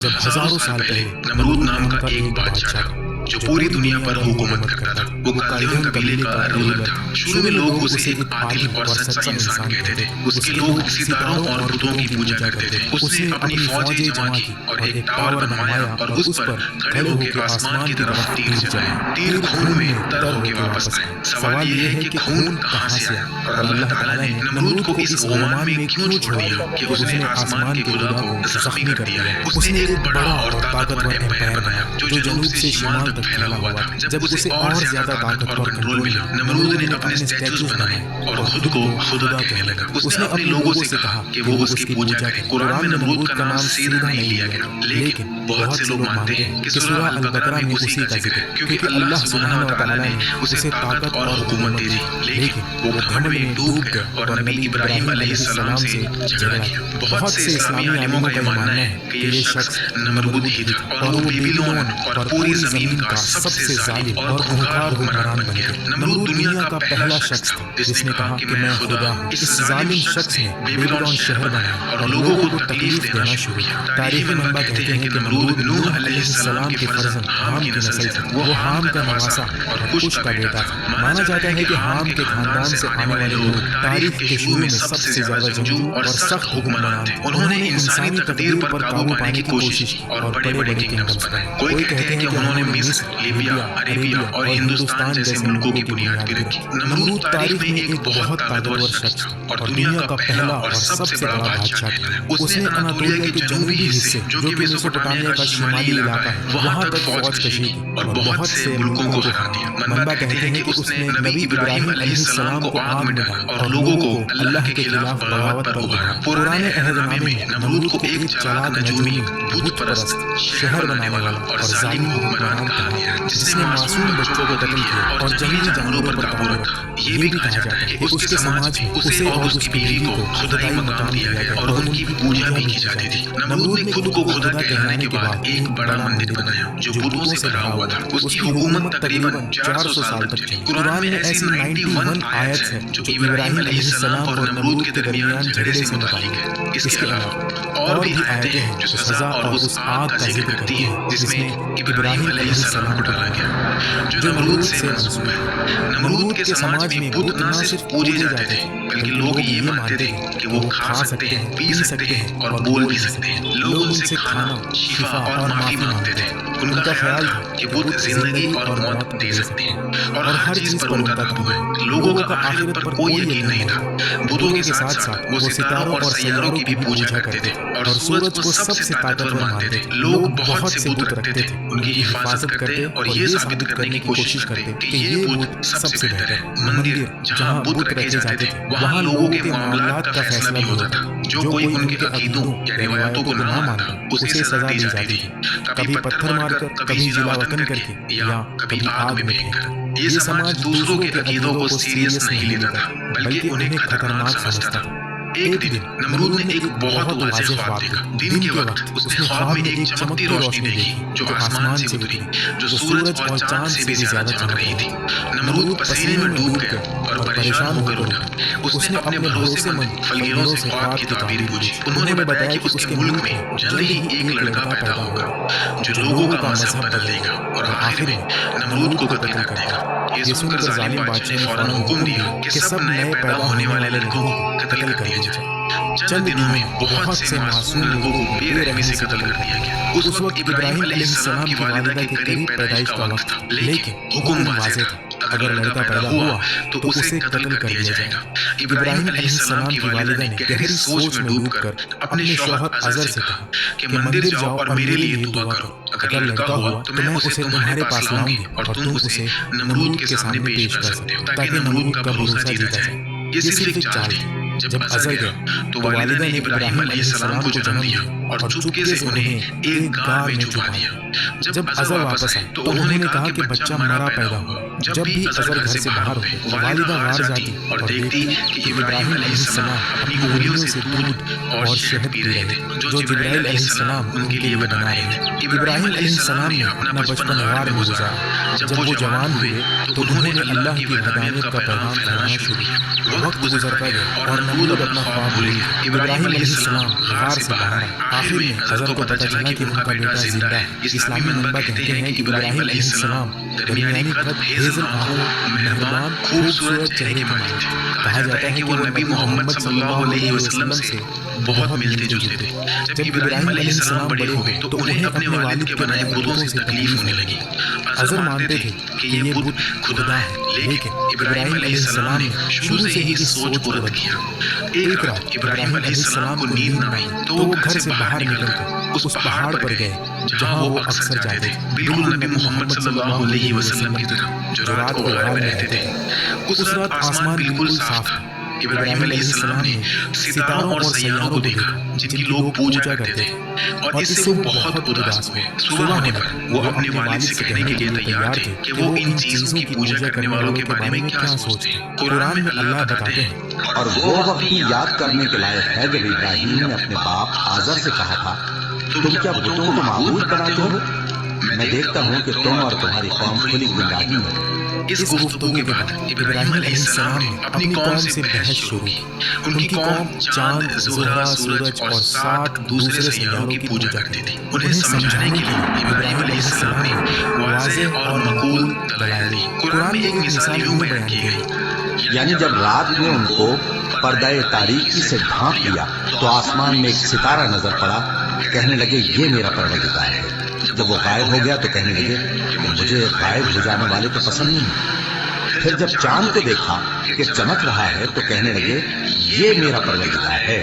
جب ہزاروں سال پہلے نمرود نام کا ایک بادشاہ تھا جو پوری دنیا پر حکومت کرتا تھا۔ وہ کالدیون قبیلے کا رولر تھا۔ شروع میں لوگ اسے ایک عادل اور سچا انسان کہتے تھے۔ اس کے لوگ ستاروں اور بتوں کی پوجا کرتے تھے۔ اس نے اپنی فوجیں جمع کی اور ایک ٹاور بنوایا اور اس پر کھڑے ہو کے آسمان کی طرف تیر چلائے۔ تیر خون میں تر ہو کے واپس آئے۔ سوال یہ ہے کہ خون کہاں سے آیا اور اللہ تعالیٰ نے نمرود کو اس غمان میں کیوں چھوڑ دیا کہ اس نے آسمان کے خدا کو زخمی کر دیا ہے۔ اس نے ایک بڑا اور طاقتور امپائر بنایا جو جنوب سے شمال تک پھیلا ہوا تھا۔ جب اسے اور زیادہ طاقت اور کنٹرول ملا، نمرود نے اپنے اسٹیچوز بنائے اور خود کو خدا کہنے لگا۔ اس نے اپنے لوگوں سے کہا کہ وہ اس کی پوجا کریں۔ قرآن میں نمرود کا نام سیدھا نہیں لیا گیا، لیکن بہت سے لوگ مانتے ہیں کہ سورہ البقرہ میں اسی کا ذکر ہے، کیونکہ اللہ سبحانہ و تعالیٰ نے اسے طاقت اور حکومت دی تھی، لیکن وہ گھمنڈ میں ڈوب گیا اور نبی ابراہیم علیہ السلام سے جھگڑا کیا۔ بہت سے اسلامی عالموں کا یہ ماننا ہے کہ یہ شخص نمرود ہی تھا اور وہ بیبیلون اور پوری زمین کا سب سے ظالم اور خونخوار حکمران بن گیا۔ نمرود دنیا کا پہلا شخص تھا جس نے کہا کہ میں خدا ہوں۔ اس ظالم شخص نے بیبیلون شہر بنایا اور لوگوں کو تکلیف دینا شروع کیا۔ تاریخی منبع کہتے ہیں کہ نمرود نوح علیہ السلام کے فرزند حام کی نسل تھا۔ وہ حام کا نواسا اور کش کا بیٹا تھا۔ مانا جاتا ہے کہ حام کے خاندان سے آنے والے لوگ تاریخ کے شروع میں سب سے زیادہ جنگجو اور سخت حکمران تھے۔ انہوں نے انسانی تقدیر پر قابو پانے کی کوشش کی اور بڑے بڑے کنگڈمز بنائے۔ کوئی کہتے ہیں کہ انہوں نے مصر، لیبیا، عربیہ اور ہندوستان جیسے ملکوں کی بنیاد بھی رکھی۔ نمرود تاریخ میں ایک بہت طاقتور شخص تھا اور دنیا کا پہلا اور سب سے بڑا بادشاہ تھا۔ اس نے اناطولیہ کے جنوبی حصے جو کہ میسوپوٹامیہ کا شمالی علاقہ ہے وہاں تک فوج کشی کی اور بہت سے ملکوں کو ہرا دیا۔ منبع کہتے ہیں کہ اس نے نبی ابراہیم علیہ السلام کو آگ میں ڈالا اور لوگوں کو اللہ کے خلاف بغاوت پر ابھارا۔ پرانے عہد نامے میں نمرود کو ایک چالاک نجومی، بت پرست، شہر بنانے والا اور ظالم حکمران کہا گیا جس نے معصوم بچوں کو قتل کیا اور جنگلی جانوروں پر قابو رکھا۔ یہ بھی کہا جاتا ہے کہ اس کے سماج میں اسے اور اس کی بیوی کو خدائی مقام دیا گیا اور ان کی پوجا بھی کی جاتی تھی۔ نمرود نے خود کو خدا کہلانے کے بعد ایک بڑا مندر بنایا جو بتوں سے بھرا ہوا تھا۔ اس کی حکومت تقریباً 400 سال تک چلی۔ قرآن میں ایسی 91 آیت ہے جو ابراہیم علیہ السلام اور نمرود کے درمیان جھگڑے سے متعلق ہے۔ اس کے علاوہ اور بھی آیتیں ہیں جو سزا اور اس آگ کا ذکر کرتی ہیں جس میں ابراہیم علیہ السلام کو ڈالا گیا، جو نمرود سے منسوب ہے۔ نمرود کے سماج میں بت نہ صرف پوجے جاتے تھے بلکہ لوگ یہ مانتے تھے کہ وہ کھا سکتے ہیں، پی سکتے ہیں اور بول بھی سکتے ہیں۔ لوگ ان سے کھانا، شفا اور معافی مانگتے تھے۔ ان کا خیال تھا کہ بت زندگی اور موت دے سکتے ہیں اور ہر چیز پر ان کا قابو ہے۔ لوگوں کا آخرت پر کوئی یقین نہیں تھا۔ بتوں کے ساتھ ساتھ وہ ستاروں اور سیاروں کی بھی پوجا کرتے تھے اور سورج کو سب سے طاقتور مانتے تھے۔ لوگ بہت سے بت رکھتے تھے، ان کی حفاظت کرتے اور یہ ثابت کرنے کی کوشش کرتے کہ یہ بت سب سے بہتر ہے۔ مندر جہاں بت رکھے جاتے تھے وہاں لوگوں کے معاملات کا فیصلہ بھی ہوتا تھا۔ جو کوئی ان کے عقیدوں یا روایتوں کو نہ مانتا اسے سزا دی جاتی تھی، کبھی پتھر مار کر، کبھی جلا وطن کر کے یا کبھی آگ میں پھینک کر۔ یہ سماج دوسروں کے عقیدوں کو سیریس نہیں لیتا تھا بلکہ انہیں خطرناک سمجھتا تھا۔ ایک دن نمرود نے ایک بہت واضح خواب دیکھا۔ دن کے وقت اس نے خواب میں ایک چمکتی روشنی دیکھی جو آسمان سے اتری، جو سورج اور چاند سے بھی زیادہ چمک رہی تھی۔ نمرود پسینے میں ڈوب گیا اور پریشان ہو کر اٹھا۔ اس نے اپنے بھروسے مند فقیروں سے خواب کی تعبیر پوچھی۔ انہوں نے بتایا کہ اس کے ملک میں جلد ہی ایک لڑکا پیدا ہوگا جو لوگوں کا مذہب بدل دے گا اور آخر میں نمرود کو قتل کر دے گا۔ یہ سن کر ظالم بادشاہ نے فوراً حکم دیا کہ سب نئے پیدا ہونے والے لڑکوں کو قتل کر دیا جائے۔ چند دنوں میں بہت سے معصوم لوگوں کو بے رحمی سے قتل کر دیا گیا۔ اس وقت ابراہیم علیہ السلام کی والدہ کے قریب پیدائش کا وقت تھا، لیکن حکم واضح تھا اگر لڑکا پیدا ہوا تو اسے قتل کر دیا جائے گا۔ ابراہیم علیہ السلام کی والدہ نے گہری سوچ میں ڈوب کر اپنے شوہر عزر سے کہا کہ مندر جاؤ اور میرے لیے دعا کرو۔ اگر لڑکا ہوا تو میں اسے تمہارے پاس لاؤں گی اور تم اسے نمرود کے سامنے پیش کر سکتے ہو تاکہ نمرود کا بھروسہ جیتا جائے۔ یہ صرف ایک چال تھی۔ جب عزر گیا تو والدہ نے ابراہیم علیہ السلام کو جنم دیا اور چپکے سے انہیں ایک غار میں چھپا دیا۔ جب عزر واپس آئے تو انہوں نے کہا کہ بچہ مرا پیدا ہوا۔ جب بھی عزر گھر سے باہر ہوتے والدہ غار جاتی اور دیکھتی کہ ابراہیم علیہ السلام اپنی انگلیوں سے دودھ اور شہد پی رہے تھے جو جبرائیل علیہ السلام ان کے لیے بنا رہے تھے۔ ابراہیم علیہ السلام نے اپنا بچپن غار میں گزارا۔ جب وہ جوان ہوئے تو انہوں نے اللہ کی وحدانیت کا پیغام پھیلانا شروع کیا۔ وقت گزرتا گیا اور نمرود اپنا خواب بھول گیا۔ ابراہیم علیہ السلام غار سے باہر آئے۔ आखिर में हज़रत को पता चला कि उनका बेटा जिंदा है। इस्लामी मनबा कहते हैं कि इब्राहिम अलैहिस्सलाम दरमियानी कद, हेज़ल आंखों, मेहरबान, खूबसूरत चेहरे के मालिक थे। कहा जाता है कि वो नबी मोहम्मद सल्लल्लाहु अलैहि वसल्लम से बहुत मिलते जुलते थे। जब इब्राहिम अलैहिस्सलाम बड़े हो गए तो उन्हें अपने वालिद के बनाए बुतों से तकलीफ होने लगी। अज़र मानते थे कि ये बुत खुदा है, लेकिन इब्राहिम अलैहिस्सलाम ने शुरू से ही इस सोच को रद्द किया। एक रात इब्राहिम अलैहिस्सलाम को नींद न आई तो वो घर से बाहर निकलकर उस पहाड़ पर गए जहाँ वो अक्सर जाते थे, बिल्कुल नबी मोहम्मद सल्लल्लाहु अलैहि वसल्लम की तरह जो रात को गायब रहते थे। उस रात आसमान बिल्कुल साफ था। इब्राहिम अलैहिस्सलाम ने सितारों और सैयारों को देखा जिनकी लोग पूजा करते थे, और इससे वो बहुत उदास हुए। सुबह होने पर वो अपने वालिद से कहने के लिए तैयार थे कि वो इन चीजों की पूजा करने वालों के बारे में क्या सोचते हैं। कुरान में अल्लाह बताते हैं, और वो वक्त भी याद करने के लायक है जब इब्राहिम ने अपने बाप आज़र से कहा था, तुम क्या बुतों को माबूद बनाते हो? मैं देखता हूँ कि तुम और तुम्हारी कौम खुली गुमराही में। इस गुफ्तगू के बाद इब्राहिम अलैहिस्सलाम ने अपनी कौम से बहस शुरू की। उनकी कौम चांद, ज़ोहरा, सूरज और 60 दूसरे सैयारों की पूजा करती थी। उन्हें समझाने के लिए इब्राहिम अलैहिस्सलाम ने वाज़ेह और मक़ूल दलाइल दी। कुरान में एक मिसाल यूं बयान की गई, यानी जब रात में उनको पर्दाए तारीकी से ढांप लिया तो आसमान में एक सितारा नजर पड़ा। कहने लगे ये मेरा परवरदिगार है। जब वो गायब हो गया तो कहने लगे मुझे गायब हो जाने वाले तो पसंद नहीं। फिर जब चांद को देखा कि चमक रहा है तो कहने लगे ये मेरा परवरदिगार है।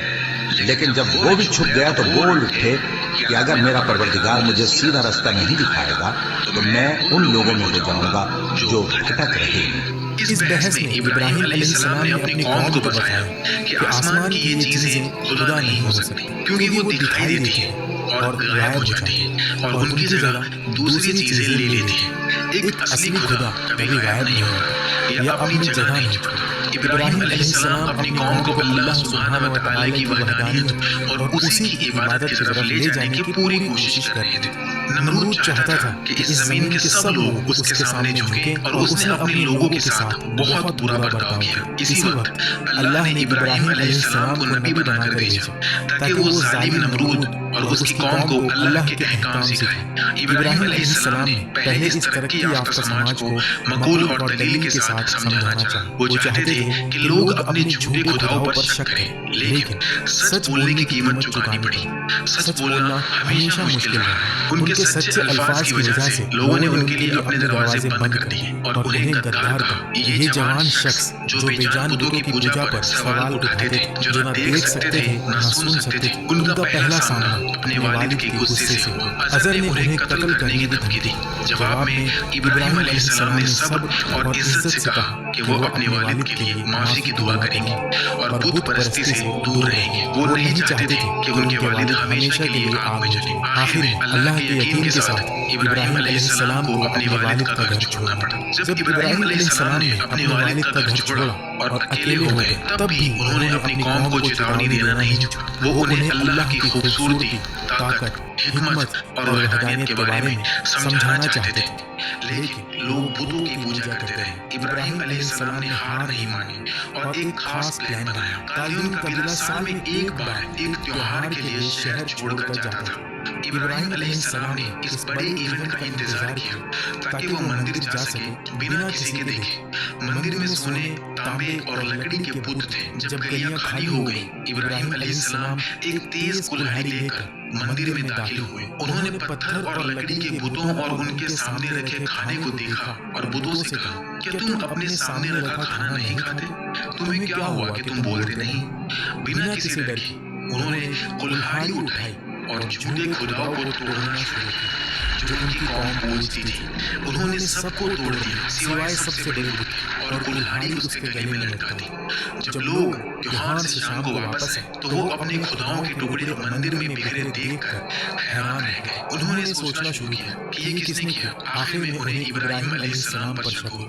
लेकिन जब वो भी छुप गया तो बोल उठे कि अगर मेरा परवरदिगार मुझे सीधा रास्ता नहीं दिखाएगा तो मैं उन लोगों में हो जाऊंगा जो भटक रहे हैं। इस बहस में इब्राहिम अलैहिस्सलाम ने अपनी कौम को बताया कि आसमान की ये चीजें खुदा नहीं हो सकती, क्योंकि वो दिखाई देती है और गायब हो जाती है और उनकी जगह दूसरी चीजें ले लेती है। एक असली खुदा कभी गायब नहीं होता या अपनी जगह नहीं छोड़ता। इब्राहिम अलैहिस्सलाम अपनी कौम को अल्लाह सुब्हानहु व तआला की वहदानियत और उसी की इबादत की तरफ ले जाने की पूरी कोशिश कर रहे थे। नमरूद चाहता था कि इस जमीन के सब लोग उसके सामने झुकें, और उसने अपने लोगों के साथ बहुत बुरा बर्ताव किया। इसी वक्त अल्लाह ने इब्राहिम अलैहिस्सलाम को नबी बनाकर भेजा ताकि वो जालिम नमरूद और उसकी कौम को अल्लाह के अहकाम सिखाए। इब्राहिम अलैहिस्सलाम ने पहले इस तरक्की याफ्ता समाज को मक़ूल और दलील के साथ समझाना चाहा। वो चाहते थे कि लोग अपने झूठे खुदाओं पर शक करें, लेकिन सच बोलने की कीमत चुकानी पड़ी। सच बोलना हमेशा मुश्किल रहा। उनके सच्चे अल्फाज की वजह से लोगों ने उनके लिए अपने दरवाजे बंद कर दिए और उन्हें गद्दार कहा। ये जवान शख्स जो बेजान बुतों की पूजा पर सवाल उठाते थे, जो न देख सकते थे न सुन सकते थे, उनका पहला सामना अपने वालिद के गुस्से से हुआ। अज़र ने उन्हें कत्ल करने की धमकी दी। जवाब में इब्राहिम अलैहिस्सलाम ने सब्र और इज्जत से कहा कि वो अपने वालिद के लिए माफी की दुआ करेंगे और बुत परस्ती से दूर रहेंगे। वो नहीं चाहते थे कि उनके वालिद हमेशा के लिए आग में जले। आखिर में अल्लाह के यकीन के साथ इब्राहिम अलैहिस्सलाम को अपने वालिद का घर छोड़ना पड़ा। जब इब्राहिम अलैहिस्सलाम ने अपने वालिद का घर छोड़ा और अकेले हो गए, तब भी उन्होंने अपनी कौम को चेतावनी देना नहीं छोड़ा। वो उन्हें अल्लाह की खूबसूरती, ताकत, हिकमत और वहदानियत के बारे में समझाना चाहते थे, लेकिन लोग बुतों की पूजा करते रहे। इब्राहिम अलैहिस्सलाम ने हार नहीं मानी और एक खास प्लान बनाया। तायून कबीला साल में एक बार एक त्योहार के लिए शहर छोड़कर जाता था। इब्राहिम अलैहिस्सलाम ने इस बड़े इवेंट का इंतजार किया ताकि वो मंदिर जा सके बिना किसी के देखे। मंदिर में सोने, तांबे और लकड़ी के बुत थे। जब गलियां खाली हो गई, इब्राहिम अलैहिस्सलाम एक तेज कुल्हाड़ी लेकर मंदिर में दाखिल हुए। उन्होंने पत्थर और लकड़ी के बुतों और उनके सामने रखे खाने को देखा और बुतों से कहा, क्या तुम अपने सामने रखा खाना नहीं खाते? तुम्हें क्या हुआ कि तुम बोलते नहीं? बिना किसी डर के उन्होंने कुल्हाड़ी उठाई और झूठे खुदाओं को तोड़ना शुरू किया जो उनकी कौम पूजती थी। उन्होंने सबको तोड़ दिया सिवाय सबसे बड़े बुत, और कुल्हाड़ी उसके गले में लटका दी। जब लोग त्योहार से शाम को वापस आए तो वो अपने खुदाओं के टुकड़े मंदिर में बिखरे देखकर हैरान रह गए। उन्होंने सोचना शुरू किया कि ये किसने किया। आखिर में उन्हें इब्राहिम अलैहिस्सलाम पर शक हुआ,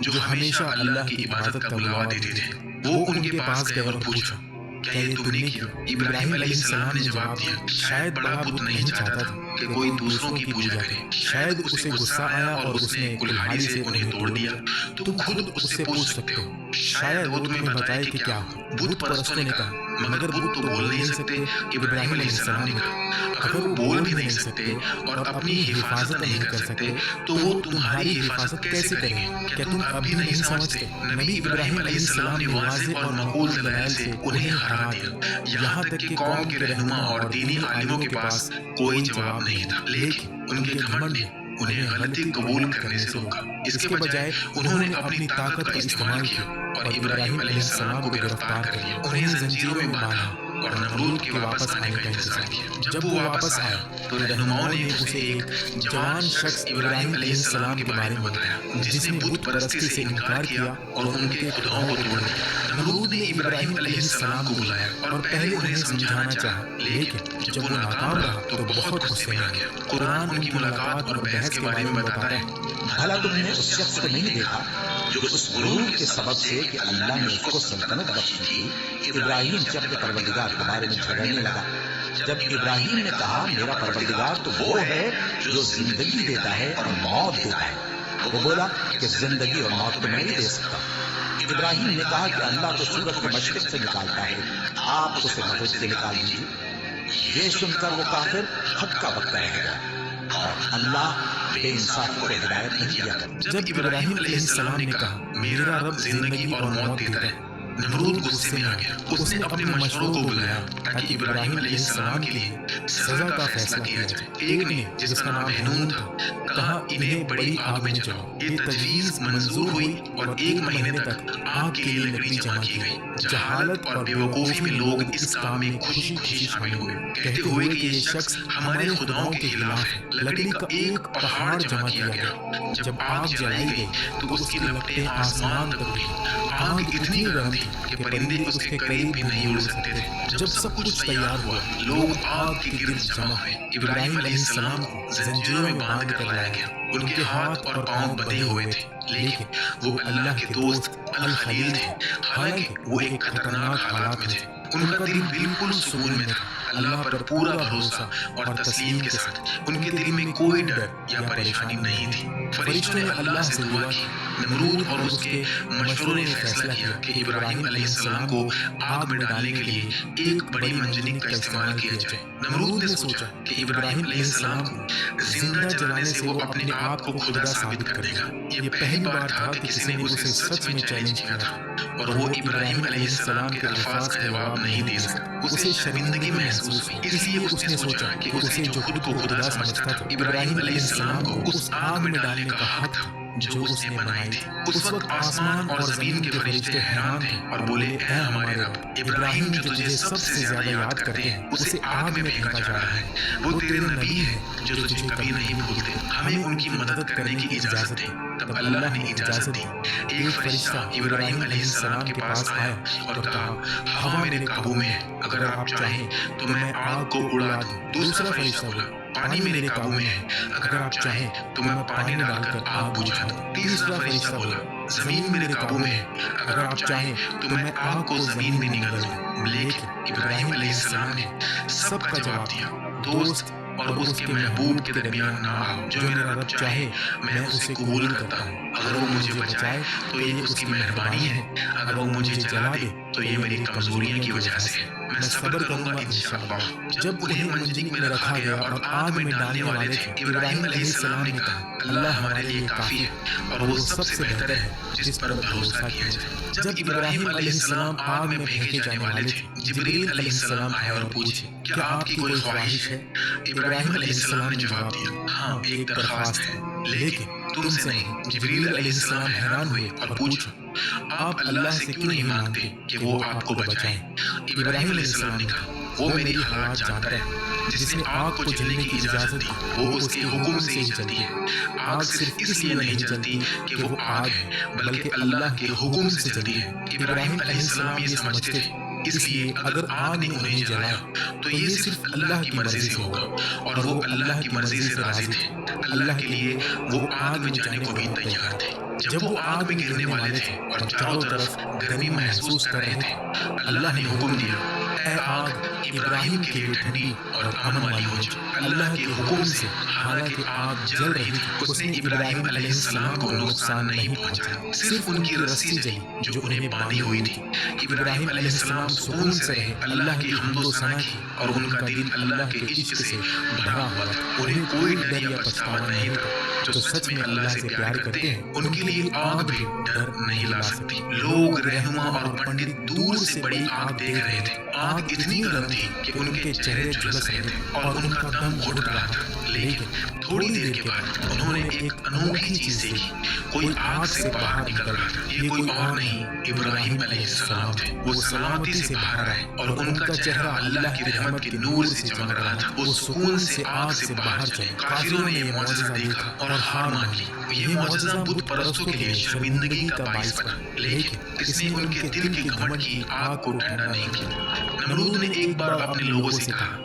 जो हमेशा अल्लाह की इबादत का बुलावा देते थे। वो उनके पास गए और पूछा, क्या ये तुमने किया? इब्राहिम अलैहिस्सलाम ने जवाब दिया, शायद बड़ा बुत नहीं चाहता था, कि कोई दूसरों की पूजा करे। शायद उसे गुस्सा आया और उसने कुल्हाड़ी से उन्हें तोड़ दिया। तुम खुद उससे पूछ सकते हो, शायद वो तुम्हें बताए कि क्या हो। बुत परस्तों ने कहा, मगर बुत तो बोल नहीं सकते। इब्राहिम अलैहिस्सलाम ने कहा, अगर वो बोल भी नहीं सकते और अपनी हिफाजत नहीं कर सकते तो वो तुम्हारी हिफाजत कैसे करेंगे? क्या तुम अब भी नहीं समझते? नबी इब्राहिम अलैहिस्सलाम ने वाज़ेह और मक़बूल दलाइल से उन्हें हरा दिया, यहाँ तक कि कौम के रहनुमा और दीनी आलिमों के पास कोई जवाब नहीं था। लेकिन उनके घमंड ने उन्हें गलती कबूल करने से रोका। इसके बजाय उन्होंने अपनी ताकत का इस्तेमाल किया और इब्राहिम अलैहिस्सलाम को गिरफ्तार कर लिया, उन्हें जंजीरों में बांधा और नमरूद के वापस आने का इंतजार किया। जब वो वापस आया तो रहनुमाओं ने उसे एक जवान शख्स इब्राहिम अलैहिस्सलाम के बारे में बताया, जिसने बुत परस्ती से इनकार किया और उनके खुदाओं को तोड़ दिया। नमरूद ने इब्राहिम अलैहिस्सलाम को बुलाया और पहले उन्हें समझाना चाहा, लेकिन जब वो नाकाम रहा तो बहुत गुस्से में आ गया। कुरान उनकी मुलाकात और बहस के बारे में बताता है, भला तुमने उस शख्स को नहीं देखा जो उस गुरूर के सबब से कि अल्लाह ने उसको सल्तनत बख्शी थी, इब्राहिम से अपने परवरदिगार के बारे में झगड़ने लगा। जब इब्राहिम ने कहा, मेरा परवरदिगार तो वो है जो जिंदगी देता है और मौत देता है, वो बोला कि जिंदगी और मौत तो मैं ही दे सकता हूँ। इब्राहिम ने कहा कि अल्लाह तो सूरज को मशरिक से निकालता है, आप उसे मगरिब से निकाल दीजिए। ये सुनकर वो काफिर हक्का बक्का रह गया और अल्लाह बेइंसाफ को हिदायत नहीं दिया करता। जब इब्राहिम अलैहिस्सलाम ने कहा, मेरा रब जिंदगी और मौत देता है, नमरूद गुस्से में आ गया। उसने अपने मशवरों को बुलाया ताकि इब्राहिम अलैहिस्सलाम के लिए सजा का फैसला किया जाए। एक ने, जिसका नाम हनून था, कहा, इन्हें बड़ी आग में जलाओ। ये तजवीज मंजूर हुई और 1 महीने तक आग के लिए लकड़ी जमा की गई। जहालत और बेवकूफी में लोग इस काम में खुशी खुशी शामिल हुए, कहते हुए कि ये शख्स हमारे खुदाओं के खिलाफ है। लकड़ी का एक पहाड़ जमा किया गया। जब आग जलाई गई तो उसकी लपटें आसमान तक उठी। आग इतनी गर्म थी कि परिंदे उसके करीब भी नहीं उड़ सकते थे। जब सब कुछ तैयार हुआ, लोग आग के गिर्द जमा हुए। इब्राहिम अलैहिस्सलाम को जंजीरों में बांध कर लाया गया। उनके हाथ और पांव बंधे हुए थे, लेकिन वो अल्लाह के दोस्त अल खलील थे। हालांकि वो एक खतरनाक हालात में थे। उनका दिल बिल्कुल सुकून में था, अल्लाह पर पूरा भरोसा और तस्लीम के साथ। उनके दिल में कोई डर या परेशानी नहीं थी। फरिश्तों ने अल्लाह से दुआ की। नमरूद और उसके मशवरों ने फैसला किया कि इब्राहिम अलैहिस्सलाम को आग में डालने के लिए एक बड़ी मंजनीक का इस्तेमाल किया जाए। नमरूद ने सोचा कि इब्राहिम अलैहिस्सलाम को जिंदा जलाने से वो अपने आप को खुदा साबित कर देगा। ये पहली बार था कि किसी ने उसे सच में चैलेंज किया था और वो इब्राहिम अलैहिस्सलाम के अल्फाज का जवाब नहीं दे सका। उसे शर्मिंदगी महसूस हुई, इसलिए उसने सोचा कि उसे जो खुद को खुदा समझता था, इब्राहिम अलैहिस्सलाम को उस आग में डालने का हक था जो उसने बनाई थी। उस वक्त आसमान और जमीन के फरिश्ते हैरान थे और बोले, ऐ हमारे रब, इब्राहिम जो तुझे सबसे ज्यादा याद करते हैं, उसे आग में फेंका जा रहा है। वो तेरे नबी है जो तुझे कभी नहीं भूलते, हमें उनकी मदद करने की इजाजत दे। तब अल्लाह ने इजाजत दी। एक फरिश्ता इब्राहिम अलैहिस्सलाम के पास आया और कहा, हवा मेरे काबू में है, अगर आप चाहें तो मैं आग को उड़ा दूं। दूसरा फरिश्ता बोला, पानी मेरे काबू में है, अगर आप चाहें तो मैं पानी में डालकर आग बुझा दूं। तीसरा फरिश्ता बोला, जमीन मेरे काबू में है, अगर आप चाहें तो मैं आग को जमीन में निगल दूं। लेकिन इब्राहिम अलैहिस्सलाम ने सबका जवाब दिया, दोस्त और उसके महबूब के दरमियान ना आओ। जो मेरा रब चाहे मैं उसे कबूल करता हूँ। अगर वो मुझे बचाए तो ये उसकी मेहरबानी है, अगर वो मुझे जला दे तो ये मेरी कमजोरियों की वजह से है। मैं सब्र करूंगा इंशाअल्लाह। जब उन्हें मंजनीक में रखा गया और आग में डालने वाले थे, इब्राहिम अलैहिस्सलाम ने कहा, अल्लाह हमारे लिए काफी है और वो सबसे बेहतर है जिस पर भरोसा किया जाए। जब इब्राहिम अलैहिस्सलाम आग में फेंके जाने वाले थे, जिब्रील अलैहिस्सलाम आए और पूछे, क्या आपकी कोई ख्वाहिश है? इब्राहिम अलैहिस्सलाम ने जवाब दिया, हाँ, एक दरख्वास्त है, लेकिन तुमसे नहीं। जिब्रील अलैहिस्सलाम हैरान हुए और पूछा, आप अल्लाह से क्यों नहीं मांगते कि वो आपको बचाएं? इब्राहिम अलैहिस्सलाम ने कहा, वो मेरी हालात जानता है। जिसने आग को जलने की इजाजत दी वो उसके हुक्म से ही जलती है। आग सिर्फ इसलिए नहीं जलती कि वो आग है, बल्कि अल्लाह के हुक्म से जलती है। इब्राहिम अलैहिस्सलाम ये समझते थे, इसलिए अगर आग ने उन्हें जलाया तो ये सिर्फ अल्लाह की मर्जी से होगा और वो अल्लाह की मर्जी से राजी थे। अल्लाह के लिए वो आग में जाने को भी तैयार थे। जब वो आग में गिरने वाले थे और चारों तरफ गर्मी महसूस कर रहे थे, अल्लाह ने हुक्म दिया, ऐ आग, इब्राहिम के लिए ठंडी और अमन वाली हो जा। اللہ کے حکم سے حالانکہ آگ جل رہی تھی اس نے ابراہیم علیہ السلام کو نقصان نہیں پہنچایا، صرف ان کی رسی جلی جو انہیں باندھی ہوئی تھی۔ ابراہیم علیہ السلام سکون سے رہے، اللہ کی حمد و ثنا کی، اور ان کا دل اللہ کے عشق سے بھرا ہوا تھا۔ انہیں کوئی ڈر یا پچھتاوا نہیں تھا۔ جو سچ میں اللہ سے پیار کرتے ہیں ان کے لیے آگ بھی ڈر نہیں لا سکتی۔ لوگ، رہنما اور پنڈت دور سے بڑی آگ دیکھ رہے تھے۔ آگ اتنی گرم تھی کہ ان کے چہرے جھلس رہے تھے اور ان کا دم گھٹ رہا تھا، لیکن تھوڑی دیر کے بعد انہوں نے ایک انوکھی چیز دیکھی۔ کوئی آگ سے باہر نکل رہا تھا۔ یہ کوئی اور نہیں، ابراہیم علیہ السلام تھے۔ وہ سلامتی سے باہر آئے اور ان کا چہرہ اللہ کی رحمت کے نور سے چمک رہا تھا۔ وہ سکون سے آگ سے باہر چلے۔ کافروں نے یہ معجزہ دیکھا اور ہار مان لی۔ یہ معجزہ بت پرستوں کے لیے شرمندگی کا باعث بنا، لیکن اس نے ان کے دل کے گھمنڈ کی آگ کو ٹھنڈا نہیں کیا۔ نمرود نے ایک بار اپنے لوگوں سے کہا،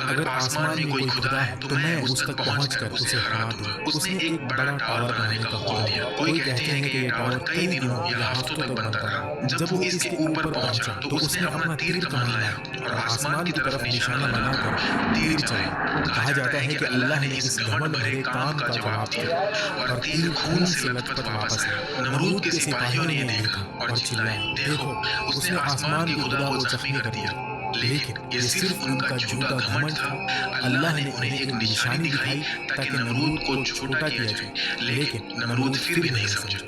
اگر آسمان میں کوئی خدا ہے تو میں اس تک پہنچ کر اسے ہرا دوں گا۔ اس نے ایک بڑا ٹاور بنانے کا حکم دیا۔ کوئی کہتے ہیں کہ یہ ٹاور کئی دنوں یا ہفتوں تک بنتا رہا۔ جب وہ اس کے اوپر پہنچا تو اس نے اپنا تیر کمان لایا اور آسمان کی طرف نشانہ بنا کر تیر چلایا۔ کہا جاتا ہے کہ اللہ نے اس گھمنڈ بھرے کام کا جواب دیا اور تیر خون سے لت پت واپس آیا۔ نمرود کے سپاہیوں نے یہ دیکھا اور چلائے، دیکھو اس نے آسمان کے خدا کو زخمی کر دیا۔ لیکن یہ صرف ان کا جھوٹا گھمنڈ تھا۔ اللہ نے انہیں ایک نشانی دکھائی تاکہ نمرود کو چھوٹا کیا جائے، لیکن نمرود پھر بھی نہیں سمجھا۔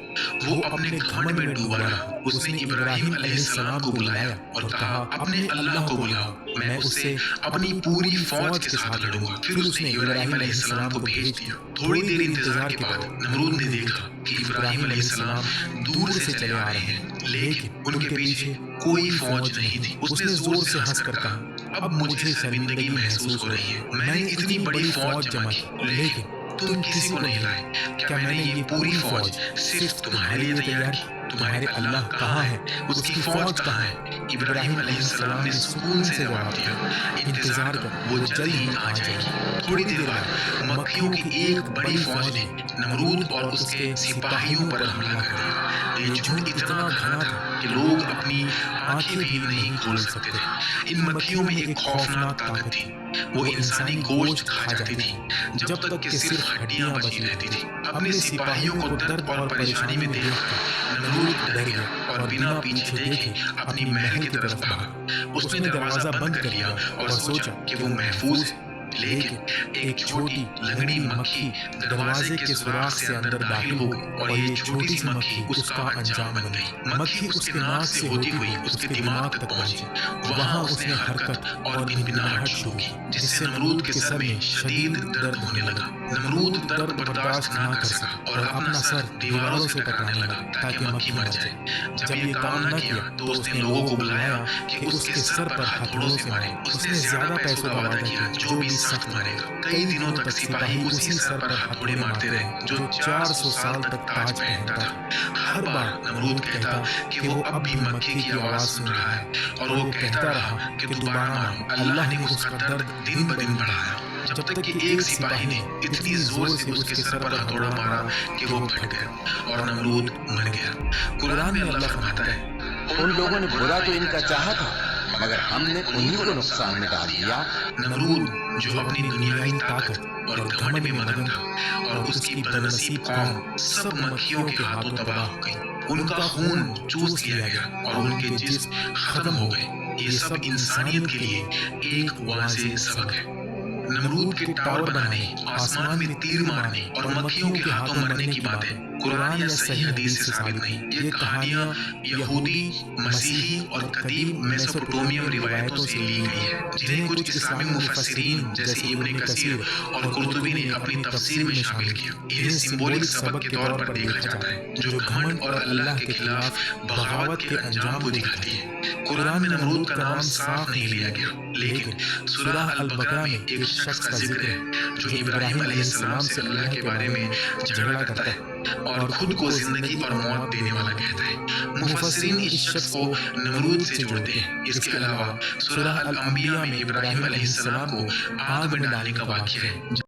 وہ اپنے گھمنڈ میں ڈوبا رہا۔ اس نے ابراہیم علیہ السلام کو بلایا اور کہا، اپنے اللہ کو بلاؤ، میں اس سے اپنی پوری فوج کے ساتھ لڑوں گا۔ پھر اس نے ابراہیم علیہ السلام کو بھیج دیا۔ تھوڑی دیر انتظار کے بعد نمرود نے دیکھا کہ ابراہیم علیہ السلام دور سے چلے آ رہے ہیں، لیکن ان کے پیچھے کوئی فوج نہیں تھی۔ اس نے زور سے ہنس کر کہا، اب مجھے شرمندگی محسوس ہو رہی ہے۔ میں نے اتنی بڑی فوج جمع کی، لیکن تم کسی کو نہیں لائے۔ کیا میں نے یہ پوری فوج صرف تمہارے لیے تیار کی؟ تمہارے اللہ کہاں ہے؟ اس کی فوج کہاں ہے؟ ابراہیم علیہ السلام نے سکون سے جواب دیا، انتظار کر، وہ جلد ہی آ جائے گی۔ تھوڑی دیر بعد مکیوں کی ایک بڑی فوج نے نمرود اور اس کے سپاہیوں پر حملہ کر دیا۔ یہ جھوٹ اتنا گھنا تھا کہ لوگ اپنی آنکھیں بھی نہیں کھول سکتے تھے۔ ان مکیوں میں ایک خوفناک طاقت تھی۔ وہ انسانی گوشت کھا جاتی تھی جب تک کہ صرف ہڈیاں بچی رہتی تھی۔ اپنے سپاہیوں کو درد اور پریشانی میں دیکھ کر نمرود ڈر گیا اور بنا پیچھے دیکھے اپنی محل کی طرف بھاگا۔ اس نے دروازہ بند کر لیا اور سوچا کہ وہ محفوظ ہے، لیکن ایک چھوٹی لنگڑی مکھی دروازے کے سوراخ سے اندر داخل ہو گئی اور یہ چھوٹی سی مکھی اس کا انجام بن گئی۔ مکھی اس کے ناک سے ہوتی ہوئی اس کے دماغ تک پہنچی۔ وہاں اس نے حرکت اور بنبناہٹ شروع کی، جس سے نمرود کے سر میں شدید درد ہونے لگا۔ نمرود درد برداشت نہ کر سکا اور اپنا سر دیواروں سے ٹکرانے لگا تاکہ مکھی مر جائے۔ جب یہ کام نہ کیا تو اس نے لوگوں کو بلایا کہ اس کے سر پر ہتھوڑوں سے مارے۔ اس نے زیادہ پیسوں کا وعدہ کیا، جو بھی سخت مارے گا۔ کئی دنوں تک سپاہی اسی سر پر ہتھوڑے مارتے رہے جو 400 سال تک تاج پہنتا تھا۔ ہر بار نمرود کہتا کہ وہ اب بھی مکھی کی آواز سن رہا ہے اور وہ کہتا رہا کہ دوبارہ مارو۔ اللہ نے اس کا درد دن بدن بڑھایا، جب تک کہ ایک سپاہی نے اتنی زور سے اس کے سر پر ہتھوڑا مارا کہ وہ پھٹ گیا اور نمرود مر گیا۔ قرآن میں اللہ فرماتا ہے، ان لوگوں نے برا تو ان کا چاہا تھا مگر ہم نے انہی کو نقصان میں ڈال دیا۔ نمرود جو اپنی دنیاوی طاقت اور گھمنڈ میں مگن تھا اور اس کی بدنصیب قوم سب مکھیوں کے ہاتھوں تباہ ہو گئی۔ ان کا خون چوس لیا گیا اور ان کے جسم ختم ہو گئے۔ یہ سب انسانیت کے لیے ایک واضح سبق ہے۔ نمرود کے ٹاور بنانے، آسمان میں تیر مارنے اور مکھیوں کے ہاتھوں مرنے کی باتیں قرآن یا صحیح حدیث سے ثابت نہیں۔ یہ کہانیاں یہودی، مسیحی اور قدیم میسوپوٹیمین روایتوں سے لی گئی ہیں، جنہیں کچھ اسلامی مفسرین جیسے ابن کثیر اور قرطبی نے اپنی تفسیر میں شامل کیا۔ انہیں سمبولک سبق کے طور پر دیکھا جاتا ہے جو گھمنڈ اور اللہ کے خلاف بغاوت کے انجام کو دکھاتی ہے۔ قرآن میں نمرود کا نام صاف نہیں لیا گیا، لیکن سورہ البقرہ میں ایک شخص کا ذکر ہے جو ابراہیم علیہ السلام سے اللہ کے بارے میں جھگڑا کرتا ہے اور خود کو زندگی اور موت دینے والا کہتا ہے۔ مفسرین اس شخص کو نمرود سے جوڑتے ہیں۔ اس کے علاوہ سورہ الانبیاء میں ابراہیم علیہ السلام کو آگ میں ڈالنے کا واقعہ ہے۔